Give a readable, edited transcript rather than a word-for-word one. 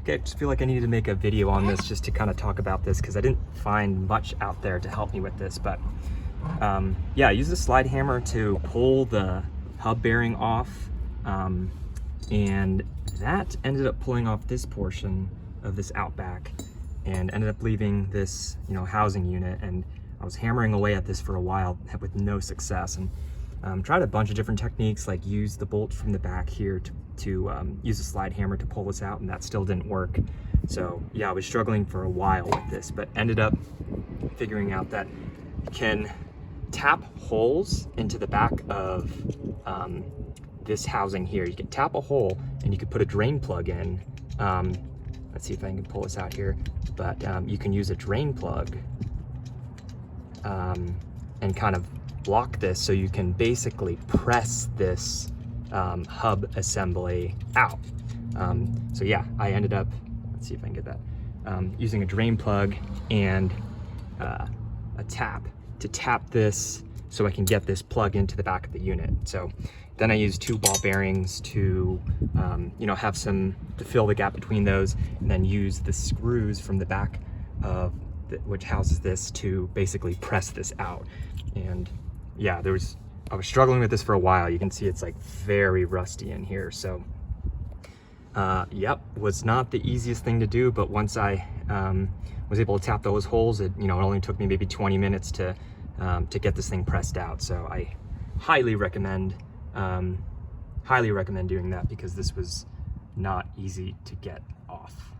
Okay, I just feel like I needed to make a video on this just to kind of talk about this because I didn't find much out there to help me with this. But yeah, I used a slide hammer to pull the hub bearing off, and that ended up pulling off this portion of this Outback and ended up leaving this, you know, housing unit. And I was hammering away at this for a while with no success, and tried a bunch of different techniques, like use the bolt from the back here to use a slide hammer to pull this out, and that still didn't work. So yeah, I was struggling for a while with this, but ended up figuring out that you can tap holes into the back of this housing here. You can tap a hole and you could put a drain plug in. Let's see if I can pull this out here, but you can use a drain plug and kind of block this, so you can basically press this hub assembly out. So yeah, I ended up, let's see if I can get that, using a drain plug and a tap to tap this so I can get this plug into the back of the unit. So then I used 2 ball bearings to, you know, have some to fill the gap between those, and then use the screws from the back of which houses this to basically press this out. And yeah, I was struggling with this for a while. You can see it's like very rusty in here. So yep, was not the easiest thing to do, but once I was able to tap those holes, it only took me maybe 20 minutes to get this thing pressed out. So I highly recommend doing that, because this was not easy to get off.